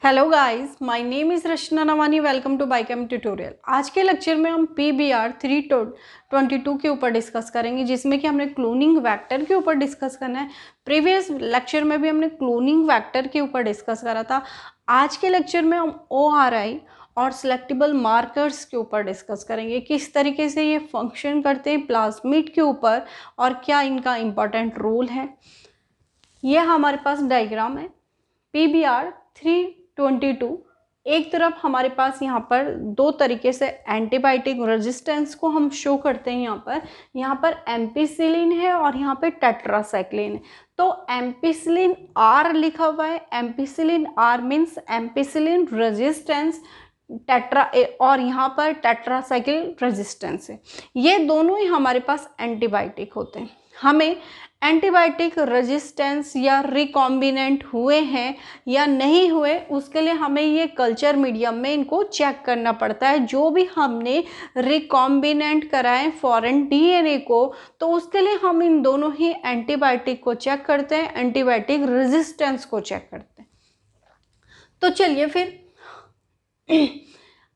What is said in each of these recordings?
Hello guys, my name is Rachna Navani. Welcome to बाइकेम tutorial. आज के लेक्चर में हम PBR 322 के ऊपर डिस्कस करेंगे, जिसमें कि हमने क्लोनिंग वेक्टर के ऊपर डिस्कस करना है। प्रीवियस लेक्चर में भी हमने क्लोनिंग वेक्टर के ऊपर डिस्कस करा था। आज के लेक्चर में हम ORI और सिलेक्टेबल मार्कर्स के ऊपर डिस्कस करेंगे, किस तरीके से ये फंक्शन करते हैं प्लाज्मिड के ऊपर और क्या इनका इम्पॉर्टेंट रोल है। ये हमारे पास डायग्राम है PBR 322। एक तरफ हमारे पास यहाँ पर दो तरीके से एंटीबायोटिक रेजिस्टेंस को हम शो करते हैं। यहाँ पर एम्पिसिलिन है और यहाँ पे टेट्रासाइक्लिन है। तो एम्पिसिलिन R लिखा हुआ है। Ampicillin R means ampicillin resistance और यहाँ पर टेट्रासाइक्लिन रेजिस्टेंस है। ये दोनों ही हमारे पास एंटीबायोटिक होते हैं। हमें एंटीबायोटिक रेजिस्टेंस या रिकॉम्बिनेंट हुए हैं या नहीं हुए, उसके लिए हमें ये कल्चर मीडियम में इनको चेक करना पड़ता है। जो भी हमने रिकॉम्बिनेंट कराए फॉरेन DNA को, तो उसके लिए हम इन दोनों ही एंटीबायोटिक को चेक करते हैं, एंटीबायोटिक रेजिस्टेंस को चेक करते हैं। तो चलिए फिर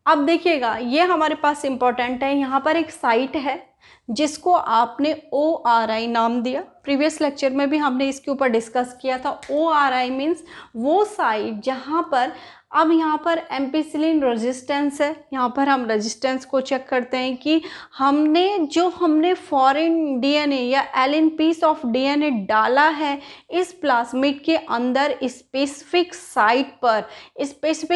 अब देखिएगा, ये हमारे पास इंपॉर्टेंट है। यहाँ पर एक साइट है जिसको आपने ORI नाम दिया। प्रीवियस लेक्चर में भी हमने इसके ऊपर डिस्कस किया था। ORI मीन्स वो साइट जहाँ पर अब यहाँ पर एम्पिसिलिन रेजिस्टेंस है। यहाँ पर हम रेजिस्टेंस को चेक करते हैं कि हमने फॉरेन DNA या एलिन पीस ऑफ DNA डाला है इस प्लाज्मिड के अंदर स्पेसिफिक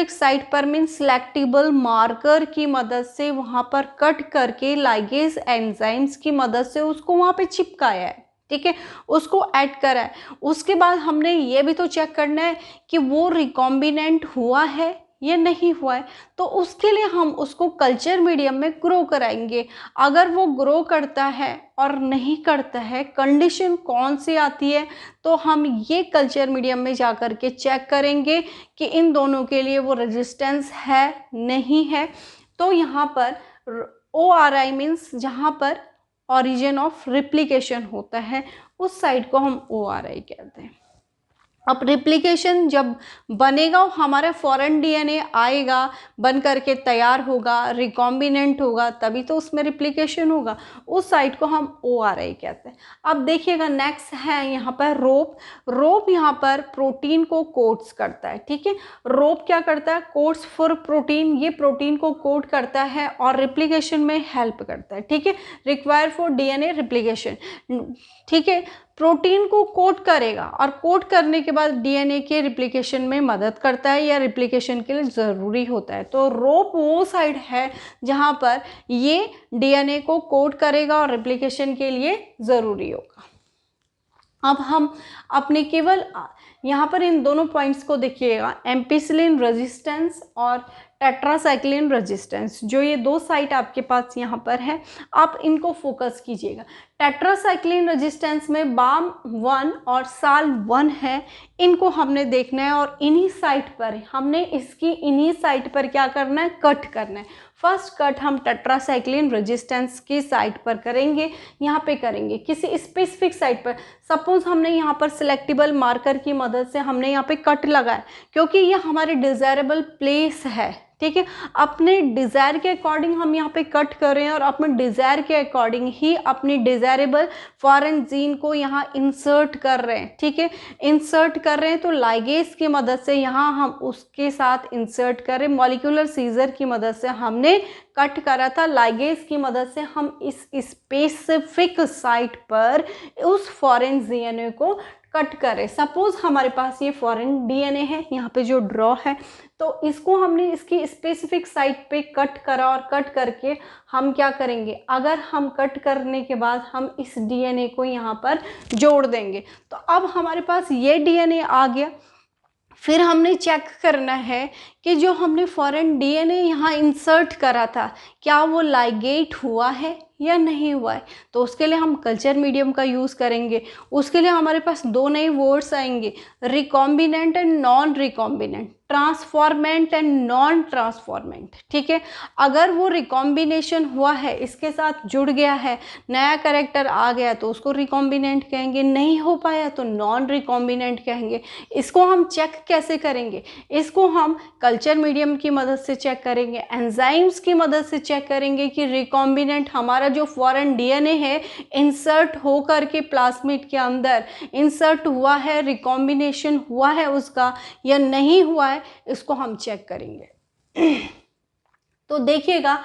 साइट पर मीन्स सिलेक्टेबल मार्कर की मदद से वहाँ पर कट करके लाइगेज एंजाइम्स की मदद से उसको वहाँ पे चिपकाया है। ठीक है, उसको ऐड करा है। उसके बाद हमने ये भी तो चेक करना है कि वो रिकॉम्बिनेंट हुआ है या नहीं हुआ है। तो उसके लिए हम उसको कल्चर मीडियम में ग्रो कराएंगे। अगर वो ग्रो करता है और नहीं करता है, कंडीशन कौन सी आती है, तो हम ये कल्चर मीडियम में जा कर के चेक करेंगे कि इन दोनों के लिए वो रेजिस्टेंस है नहीं है। तो यहाँ पर ORI मीन्स जहाँ पर ओरिजिन ऑफ रिप्लिकेशन होता है, उस साइड को हम ORI कहते हैं। अब रिप्लिकेशन जब बनेगा, हमारा फॉरेन DNA आएगा, बन करके तैयार होगा, रिकॉम्बिनेंट होगा, तभी तो उसमें रिप्लिकेशन होगा। उस साइट को हम ORI कहते हैं। अब देखिएगा, नेक्स्ट है यहाँ पर रोप यहाँ पर प्रोटीन को कोट्स करता है। ठीक है, रोप क्या करता है? Quotes for protein. ये प्रोटीन को कोट करता है और रिप्लिकेशन में हेल्प करता है। ठीक है, रिक्वायर फॉर DNA रिप्लिकेशन। ठीक है, प्रोटीन को कोट करेगा और कोट करने के बाद DNA के रिप्लिकेशन में मदद करता है या रिप्लिकेशन के लिए ज़रूरी होता है। तो रोप वो साइड है जहाँ पर ये DNA को कोट करेगा और रिप्लिकेशन के लिए ज़रूरी होगा। अब हम अपने केवल यहाँ पर इन दोनों पॉइंट्स को देखिएगा, एम्पिसिलिन रेजिस्टेंस और टेट्रासाइक्लिन रेजिस्टेंस। जो ये दो साइट आपके पास यहाँ पर है, आप इनको फोकस कीजिएगा। टेट्रासाइक्लिन रेजिस्टेंस में BAM1 और SAL1 है, इनको हमने देखना है और इन्हीं साइट पर क्या करना है? कट करना है। फर्स्ट कट हम टेट्रासाइक्लिन रेजिस्टेंस की साइट पर करेंगे। यहाँ पे करेंगे किसी स्पेसिफिक साइट पर। सपोज हमने यहाँ पर सिलेक्टेबल मार्कर की मदद से हमने यहाँ पे कट लगाया, क्योंकि ये हमारे डिजायरेबल प्लेस है। ठीक है, अपने डिज़ायर के अकॉर्डिंग हम यहाँ पे कट कर रहे हैं और अपने डिज़ायर के अकॉर्डिंग ही अपनी डिज़ायरेबल फॉरेन जीन को यहाँ इंसर्ट कर रहे हैं। ठीक है, इंसर्ट कर रहे हैं तो लाइगेज की मदद से यहाँ हम उसके साथ इंसर्ट कर रहे हैं। मॉलिक्यूलर सीजर की मदद से हमने कट करा था। लाइगेज की मदद से हम इस स्पेसिफिक साइट पर उस फॉरेन DNA को कट करें। सपोज हमारे पास ये फॉरेन DNA है, यहाँ पे जो ड्रॉ है, तो इसको हमने इसकी स्पेसिफिक साइट पे कट करा और कट करके हम क्या करेंगे? अगर हम कट करने के बाद हम इस DNA को यहाँ पर जोड़ देंगे, तो अब हमारे पास ये DNA आ गया। फिर हमने चेक करना है कि जो हमने फॉरेन डीएनए यहाँ इंसर्ट करा था क्या वो लाइगेट हुआ है या नहीं हुआ है। तो उसके लिए हम कल्चर मीडियम का यूज़ करेंगे। उसके लिए हमारे पास दो नए वर्ड्स आएंगे, recombinant and non recombinant, transformant and non transformant. ठीक है, अगर वो रिकॉम्बिनेशन हुआ है, इसके साथ जुड़ गया है, नया कैरेक्टर आ गया तो उसको रिकॉम्बिनेंट कहेंगे, नहीं हो पाया तो नॉन रिकॉम्बिनेंट कहेंगे। इसको हम चेक कैसे करेंगे? इसको हम कल्चर मीडियम की मदद से चेक करेंगे, एंजाइम्स की मदद से चेक करेंगे कि रिकॉम्बिनेंट हमारा जो फॉरेन डीएनए है इंसर्ट होकर के प्लाज्मिड के अंदर इंसर्ट हुआ है, रिकॉम्बिनेशन हुआ है उसका या नहीं हुआ है, इसको हम चेक करेंगे। तो देखिएगा,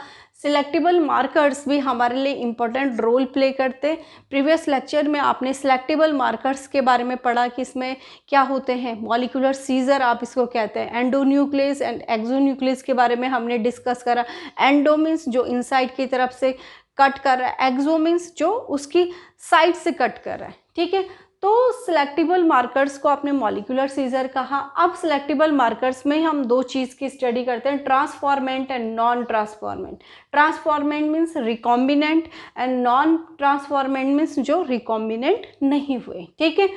सिलेक्टिबल मार्कर्स भी हमारे लिए इम्पोर्टेंट रोल प्ले करते। प्रीवियस लेक्चर में आपने सिलेक्टिबल मार्कर्स के बारे में पढ़ा कि इसमें क्या होते हैं, मॉलिक्यूलर सीजर आप इसको कहते हैं, एंडोन्यूक्लियस एंड एक्सोन्यूक्लियस के बारे में हमने डिस्कस करा। एंडो मीन्स जो इनसाइड की तरफ से कट कर रहा है, एक्सो मीन्स जो उसकी साइड से कट कर रहा है। ठीक है, तो सिलेक्टिबल मार्कर्स को आपने मॉलिक्यूलर सीजर कहा। अब सिलेक्टिबल मार्कर्स में हम दो चीज़ की स्टडी करते हैं, transformant and non transformant. Transformant means recombinant and non transformant means जो रिकॉम्बिनेंट नहीं हुए। ठीक है,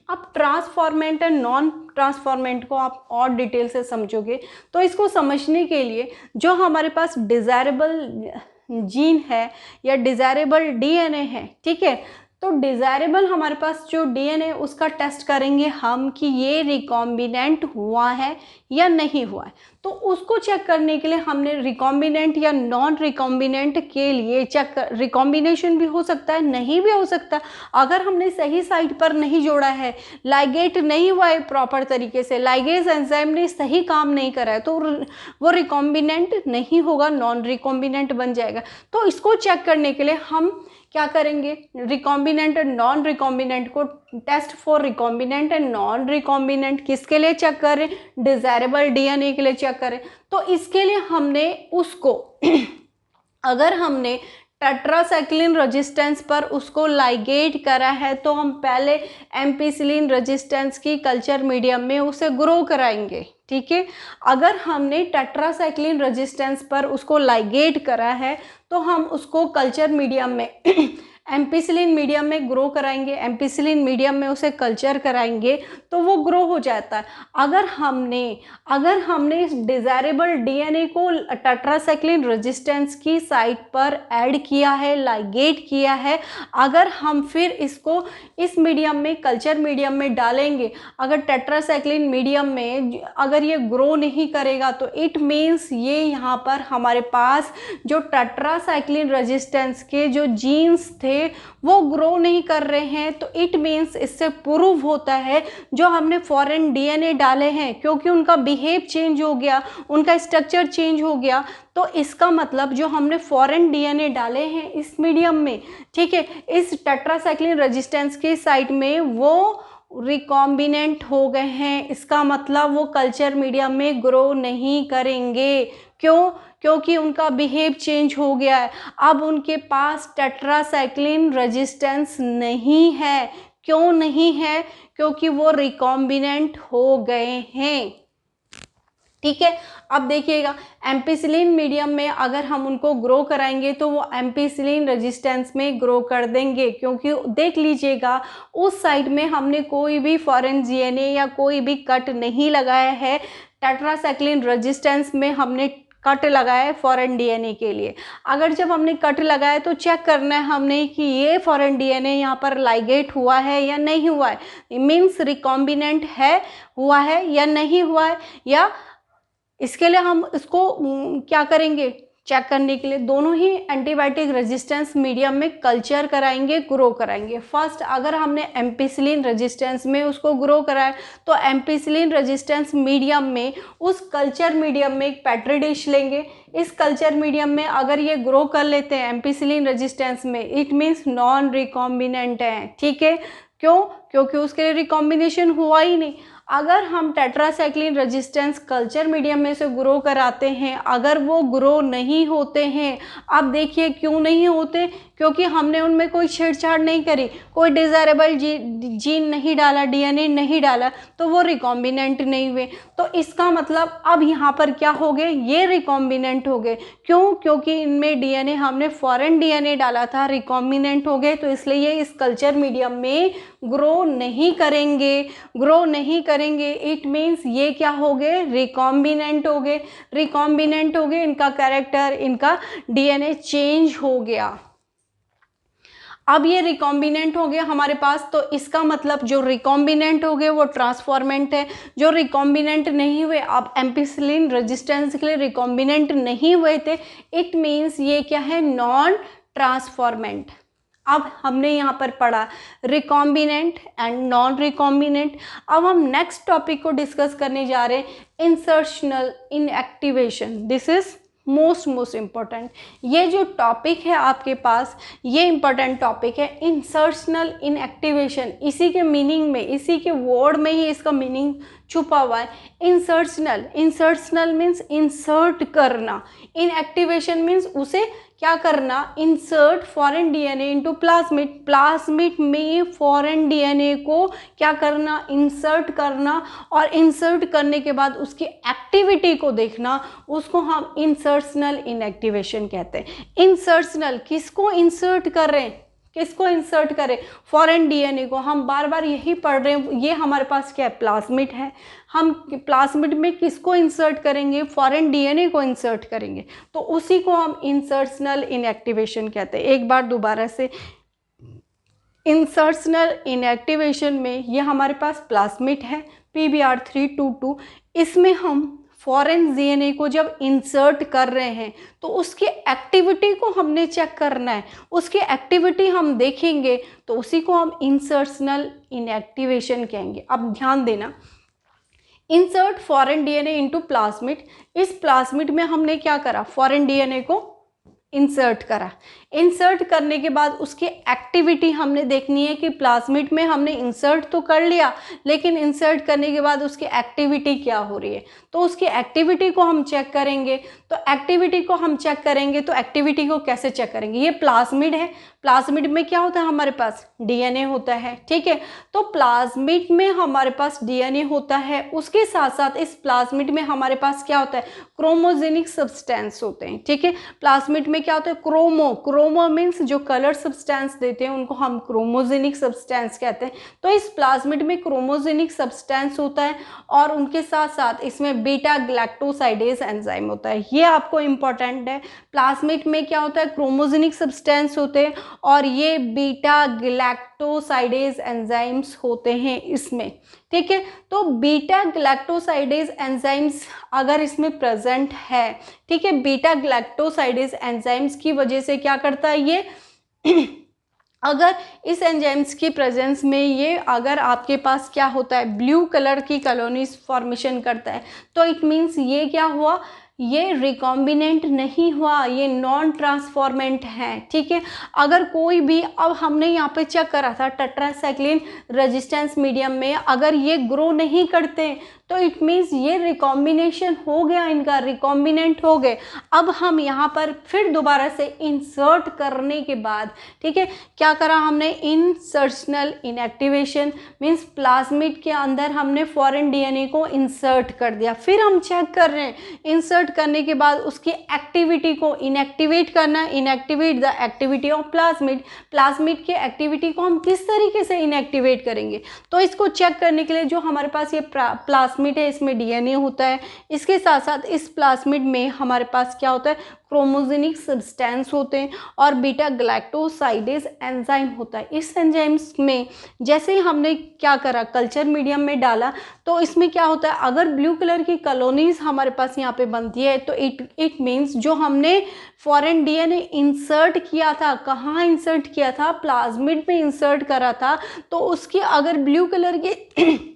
अब ट्रांसफॉर्मेंट एंड नॉन ट्रांसफॉर्मेंट को आप और डिटेल से समझोगे तो इसको समझने के लिए जो हमारे पास डिज़ायरेबल जीन है या डिज़ायरेबल डीएनए है, ठीक है, तो डिज़ायरेबल हमारे पास जो डीएनए उसका टेस्ट करेंगे हम कि ये रिकॉम्बिनेंट हुआ है या नहीं हुआ है। तो उसको चेक करने के लिए हमने रिकॉम्बिनेंट या नॉन रिकॉम्बिनेंट के लिए चेक कर, रिकॉम्बिनेशन भी हो सकता है, नहीं भी हो सकता। अगर हमने सही साइट पर नहीं जोड़ा है, लाइगेट नहीं हुआ है प्रॉपर तरीके से, लाइगेज एंजाइम ने सही काम नहीं करा है, तो वो रिकॉम्बिनेंट नहीं होगा, नॉन रिकॉम्बिनेंट बन जाएगा। तो इसको चेक करने के लिए हम क्या करेंगे, रिकॉम्बिनेंट एंड नॉन रिकॉम्बिनेंट को test for recombinant and non recombinant किसके लिए चेक करें, डिज़ायरेबल डीएनए के लिए चेक करें। तो इसके लिए हमने उसको अगर हमने टेट्रासाइक्लिन रेजिस्टेंस पर उसको लाइगेट करा है तो हम पहले एम्पिसिलिन रेजिस्टेंस की कल्चर मीडियम में उसे ग्रो कराएंगे। ठीक है, अगर हमने टेट्रासाइक्लिन रेजिस्टेंस पर उसको लाइगेट करा है तो हम उसको कल्चर मीडियम में एम्पिसिलिन मीडियम में ग्रो कराएंगे, एम्पिसिलिन मीडियम में उसे कल्चर कराएंगे तो वो ग्रो हो जाता है। अगर हमने इस डिज़ायरेबल डीएनए को टेट्रासाइक्लिन रेजिस्टेंस की साइट पर ऐड किया है, लाइगेट किया है, अगर हम फिर इसको इस मीडियम में कल्चर मीडियम में डालेंगे, अगर टेट्रासाइक्लिन मीडियम में अगर ये ग्रो नहीं करेगा तो इट मीन्स ये यहाँ पर हमारे पास जो टेट्रासाइक्लिन रेजिस्टेंस के जो जीन्स थे वो ग्रो नहीं कर रहे हैं। तो इट मीन्स इससे प्रूव होता है जो हमने फॉरेन डीएनए डाले हैं, क्योंकि उनका बिहेव चेंज हो गया, उनका स्ट्रक्चर चेंज हो गया, तो इसका मतलब जो हमने फॉरेन डीएनए डाले हैं इस मीडियम में, ठीक है, इस टेट्रासाइक्लिन रेजिस्टेंस के साइट में वो रिकॉम्बिनेंट हो गए हैं। इसका मतलब वो कल्चर मीडियम में ग्रो नहीं करेंगे। क्यों? क्योंकि उनका बिहेव चेंज हो गया है, अब उनके पास टेट्रासाइक्लिन रेजिस्टेंस नहीं है। क्यों नहीं है? क्योंकि वो रिकॉम्बिनेंट हो गए हैं। ठीक है, अब देखिएगा एम्पिसिलिन मीडियम में अगर हम उनको ग्रो कराएंगे तो वो एम्पिसिलिन रेजिस्टेंस में ग्रो कर देंगे, क्योंकि देख लीजिएगा उस साइड में हमने कोई भी फॉरेन डीएनए या कोई भी कट नहीं लगाया है। टेट्रासाइक्लिन रेजिस्टेंस में हमने कट लगाया है फॉरेन डीएनए के लिए। अगर जब हमने कट लगाया तो चेक करना है हमने कि ये फॉरेन डीएनए यहाँ पर लाइगेट हुआ है या नहीं हुआ है, मीन्स रिकॉम्बिनेंट है, हुआ है या नहीं हुआ है। या इसके लिए हम इसको क्या करेंगे, चेक करने के लिए दोनों ही एंटीबायोटिक रेजिस्टेंस मीडियम में कल्चर कराएंगे, ग्रो कराएंगे। फर्स्ट अगर हमने एम्पिसिलिन रेजिस्टेंस में उसको ग्रो कराया तो एम्पिसिलिन रेजिस्टेंस मीडियम में उस कल्चर मीडियम में एक पेट्री डिश लेंगे। इस कल्चर मीडियम में अगर ये ग्रो कर लेते हैं एम्पिसिलिन रेजिस्टेंस में, इट मीन्स नॉन रिकॉम्बिनेंट है। ठीक है, क्यों? क्योंकि उसके लिए रिकॉम्बिनेशन हुआ ही नहीं। अगर हम टेट्रासाइक्लिन रेजिस्टेंस कल्चर मीडियम में से ग्रो कराते हैं, अगर वो ग्रो नहीं होते हैं, अब देखिए क्यों नहीं होते, क्योंकि हमने उनमें कोई छेड़छाड़ नहीं करी, कोई डिज़ायरेबल जीन नहीं डाला, डीएनए नहीं डाला, तो वो रिकॉम्बिनेंट नहीं हुए। तो इसका मतलब अब यहाँ पर क्या हो गए, ये रिकॉम्बिनेंट हो गए। क्यों? क्योंकि इनमें डीएनए हमने फॉरेन डीएनए डाला था, रिकॉम्बिनेंट हो गए, तो इसलिए ये इस कल्चर मीडियम में ग्रो नहीं करेंगे, ग्रो नहीं करेंगे। इट मीन्स ये क्या हो गए, रिकॉम्बिनेंट हो गए। रिकॉम्बिनेंट हो गए, इनका कैरेक्टर, इनका डीएनए चेंज हो गया। अब ये रिकॉम्बिनेंट हो गया हमारे पास, तो इसका मतलब जो रिकॉम्बिनेंट हो गए वो ट्रांसफॉर्मेंट है। जो रिकॉम्बिनेंट नहीं हुए, अब एम्पिसिलिन रेजिस्टेंस के लिए रिकॉम्बिनेंट नहीं हुए थे, इट मीन्स ये क्या है, नॉन ट्रांसफॉर्मेंट। अब हमने यहाँ पर पढ़ा रिकॉम्बिनेंट एंड नॉन रिकॉम्बिनेंट। अब हम नेक्स्ट टॉपिक को डिस्कस करने जा रहे हैं, insertional inactivation. This is most important. ये जो टॉपिक है आपके पास, ये इम्पॉर्टेंट टॉपिक है, इंसर्शनल इनएक्टिवेशन। इसी के मीनिंग में, इसी के वर्ड में ही इसका मीनिंग छुपा हुआ है। इंसर्शनल, इंसर्शनल मीन्स इंसर्ट करना, इनएक्टिवेशन मीन्स उसे क्या करना, insert foreign DNA into plasmid. Plasmid में फॉरेन डीएनए को क्या करना, इंसर्ट करना, और इंसर्ट करने के बाद उसकी एक्टिविटी को देखना, उसको हम इंसर्शनल इनएक्टिवेशन कहते हैं। इंसर्शनल, किसको इंसर्ट कर रहे हैं, किसको इंसर्ट करें, फॉरेन डीएनए को। हम बार बार यही पढ़ रहे हैं, ये हमारे पास क्या है, प्लाज्मिड है। हम प्लाज्मिड में किसको इंसर्ट करेंगे, फॉरेन डीएनए को इंसर्ट करेंगे, तो उसी को हम इंसर्शनल इनएक्टिवेशन कहते हैं। एक बार दोबारा से, इंसर्शनल इनएक्टिवेशन में ये हमारे पास प्लाज्मिड है PBr322, इसमें हम फॉरेन डीएनए को जब इंसर्ट कर रहे हैं तो उसकी एक्टिविटी को हमने चेक करना है, उसकी एक्टिविटी हम देखेंगे, तो उसी को हम इंसर्शनल इनएक्टिवेशन कहेंगे। अब ध्यान देना, insert foreign DNA into plasmid. इस प्लाज्मिड में हमने क्या करा, फॉरेन डीएनए को इंसर्ट करा। इंसर्ट करने के बाद उसकी एक्टिविटी हमने देखनी है कि प्लाज्मिड में हमने इंसर्ट तो कर लिया, लेकिन इंसर्ट करने के बाद उसकी एक्टिविटी क्या हो रही है, तो उसकी एक्टिविटी को हम चेक करेंगे। तो एक्टिविटी को हम चेक करेंगे, तो एक्टिविटी को कैसे चेक करेंगे, ये प्लाज्मिड है, प्लाज्मिड में क्या होता है, हमारे पास डीएनए होता है, ठीक है। तो प्लाज्मिड में हमारे पास डीएनए होता है, उसके साथ साथ इस प्लाज्मिड में हमारे पास क्या होता है, क्रोमोजेनिक सब्सटेंस होते हैं, ठीक है। प्लाज्मिड में क्या होता है, क्रोमो मीन्स जो कलर सब्सटेंस देते हैं उनको हम क्रोमोजेनिक सब्सटेंस कहते हैं। तो इस प्लाज्मिड में क्रोमोजेनिक सब्सटेंस होता है, और उनके साथ साथ इसमें बीटा गैलेक्टोसाइडेज एंजाइम होता है। ये आपको इंपॉर्टेंट है, प्लाज्मिड में क्या होता है, क्रोमोजेनिक सब्सटेंस होते हैं, और ये बीटा गैलेक्टोसाइडेज एंजाइम्स होते हैं इसमें, ठीक है। तो बीटा गैलेक्टोसाइडेज एंजाइम्स अगर इसमें प्रेजेंट है, ठीक है, बीटा गैलेक्टोसाइडेज एंजाइम्स की वजह से क्या करता है ये अगर इस एंजाइम्स की प्रेजेंस में ये अगर आपके पास क्या होता है, ब्लू कलर की कॉलोनीज फॉर्मेशन करता है, तो इट मीन्स ये क्या हुआ, ये रिकॉम्बिनेंट नहीं हुआ, ये नॉन ट्रांसफॉर्मेंट है, ठीक है। अगर कोई भी, अब हमने यहाँ पे चेक करा था टेट्रासाइक्लिन रेजिस्टेंस मीडियम में, अगर ये ग्रो नहीं करते तो इट मीन्स ये रिकॉम्बिनेशन हो गया, इनका रिकॉम्बिनेंट हो गए। अब हम यहाँ पर फिर दोबारा से इंसर्ट करने के बाद, ठीक है, क्या करा हमने, इंसर्शनल इनएक्टिवेशन मीन्स प्लाज्मिड के अंदर हमने फॉरेन डीएनए को इंसर्ट कर दिया। फिर हम चेक कर रहे हैं, इंसर्ट करने के बाद उसकी एक्टिविटी को इनएक्टिवेट करना, inactivate the activity of plasmid. Plasmid की एक्टिविटी को हम किस तरीके से इनएक्टिवेट करेंगे, तो इसको चेक करने के लिए जो हमारे पास ये प्लाज्मिड है, इसमें डीएनए होता है, इसके साथ साथ इस प्लाज्मिड में हमारे पास क्या होता है, क्रोमोजेनिक सब्सटेंस होते हैं, और बीटा गैलेक्टोसाइडेज एंजाइम होता है। इस एंजाइम्स में जैसे ही हमने क्या करा, कल्चर मीडियम में डाला, तो इसमें क्या होता है, अगर ब्लू कलर की कॉलोनीज हमारे पास यहाँ पे बनती है, तो इट मीन्स जो हमने फॉरेन डीएनए इंसर्ट किया था, कहाँ इंसर्ट किया था, प्लाज्मिड में इंसर्ट करा था, तो उसकी अगर ब्लू कलर की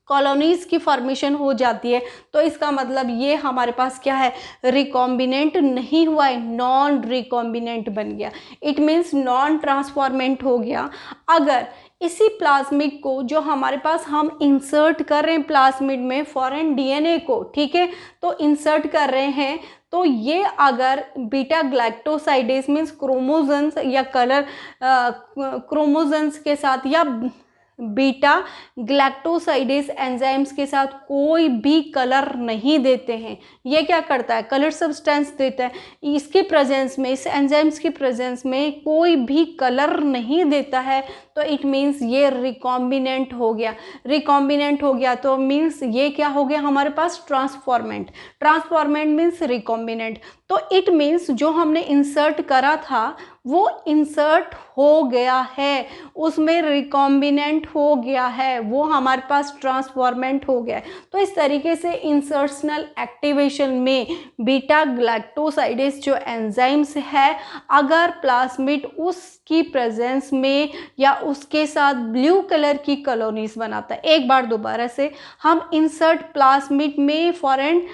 कॉलोनीज की फॉर्मेशन हो जाती है, तो इसका मतलब ये हमारे पास क्या है, रिकॉम्बिनेंट नहीं हुआ है, नॉन रिकॉम्बिनेंट बन गया, इट मीन्स नॉन ट्रांसफॉर्मेंट हो गया। अगर इसी प्लाज्मिड को जो हमारे पास हम इंसर्ट कर रहे हैं प्लाज्मिड में फॉरेन डीएनए को, ठीक है, तो इंसर्ट कर रहे हैं, तो ये अगर बीटा ग्लैक्टोसाइडेज मीन्स क्रोमोजन्स या कलर क्रोमोजन्स के साथ या बीटा ग्लैक्टोसाइडेज एंजाइम्स के साथ कोई भी कलर नहीं देते हैं, ये क्या करता है, कलर सब्सटेंस देता है। इसके प्रेजेंस में, इस एंजाइम्स के प्रेजेंस में कोई भी कलर नहीं देता है, तो इट मीन्स ये रिकॉम्बिनेंट हो गया। रिकॉम्बिनेंट हो गया तो मीन्स ये क्या हो गया हमारे पास, ट्रांसफॉर्मेंट। Transformant means recombinant. तो इट मीन्स जो हमने इंसर्ट करा था वो इंसर्ट हो गया है, उसमें रिकॉम्बिनेंट हो गया है, वो हमारे पास ट्रांसफॉर्मेंट हो गया है। तो इस तरीके से इंसर्शनल एक्टिवेशन में बीटा ग्लैक्टोसाइडेज जो एंजाइम्स है, अगर प्लाज्मिड उसकी प्रेजेंस में या उसके साथ ब्लू कलर की कॉलोनीज बनाता है। एक बार दोबारा से, हम इंसर्ट प्लाज्मिड में फॉरेन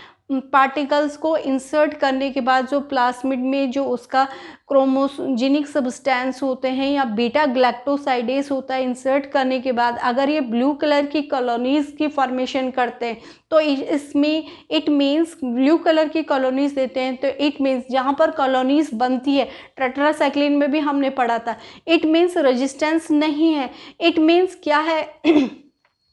पार्टिकल्स को इंसर्ट करने के बाद जो प्लाज्मिड में जो उसका क्रोमोजेनिक सब्सटेंस होते हैं या बीटा ग्लैक्टोसाइडेज होता है, इंसर्ट करने के बाद अगर ये ब्लू कलर की कॉलोनीज की फॉर्मेशन करते हैं, तो इसमें इट मीन्स ब्लू कलर की कॉलोनीज देते हैं, तो इट मीन्स जहाँ पर कॉलोनीज बनती है, टेट्रासाइक्लिन में भी हमने पढ़ा था, इट मीन्स रेजिस्टेंस नहीं है। इट मीन्स क्या है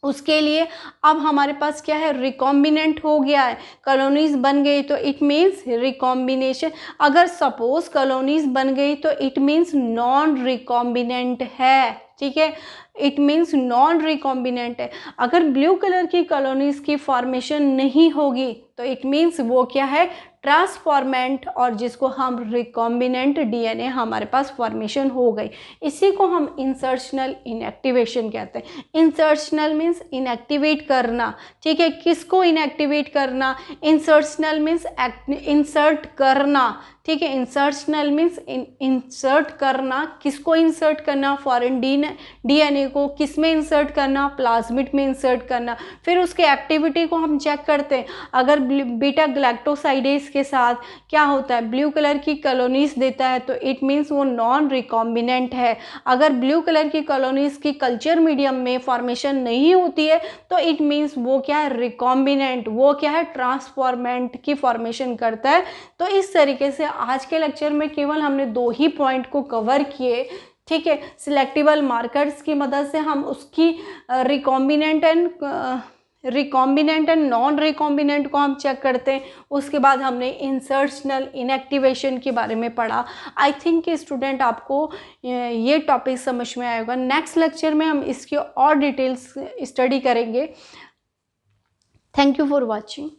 उसके लिए अब हमारे पास क्या है, रिकॉम्बिनेंट हो गया है, कॉलोनीज बन गई, तो इट मीन्स रिकॉम्बिनेशन। अगर सपोज कॉलोनीज बन गई तो इट मीन्स नॉन रिकॉम्बिनेंट है, ठीक है, इट मीन्स नॉन रिकॉम्बिनेंट है। अगर ब्लू कलर की कॉलोनीज की फॉर्मेशन नहीं होगी तो इट मीन्स वो क्या है, ट्रांसफॉर्मेंट, और जिसको हम रिकॉम्बिनेंट डीएनए हमारे पास फॉर्मेशन हो गई। इसी को हम इंसर्शनल इनएक्टिवेशन कहते हैं। इंसर्शनल मीन्स इनएक्टिवेट करना, ठीक है, किसको इनएक्टिवेट करना, इंसर्शनल मीन्स इंसर्ट करना, ठीक है, इंसर्शनल मीन्स इंसर्ट करना, किसको इंसर्ट करना, फॉरेन डीएनए को किस में इंसर्ट करना, प्लाज्मिड में इंसर्ट करना। फिर उसके एक्टिविटी को हम चेक करते हैं, अगर बीटा ग्लैक्टोसाइडेज के साथ क्या होता है, ब्लू कलर की कॉलोनीज देता है, तो इट मीन्स वो नॉन रिकॉम्बिनेंट है। अगर ब्लू कलर की कॉलोनीज की कल्चर मीडियम में फॉर्मेशन नहीं होती है तो इट मीन्स वो क्या है, रिकॉम्बिनेंट, वो क्या है, ट्रांसफॉर्मेंट की फॉर्मेशन करता है। तो इस तरीके से आज के लेक्चर में केवल हमने 2 ही पॉइंट को कवर किए, ठीक है। सिलेक्टिबल मार्कर्स की मदद से हम उसकी रिकॉम्बिनेंट एंड नॉन रिकॉम्बिनेंट को हम चेक करते हैं। उसके बाद हमने इंसर्शनल इनएक्टिवेशन के बारे में पढ़ा। आई थिंक कि स्टूडेंट आपको ये टॉपिक समझ में आएगा। नेक्स्ट लेक्चर में हम इसकी और डिटेल्स स्टडी करेंगे। Thank you for watching.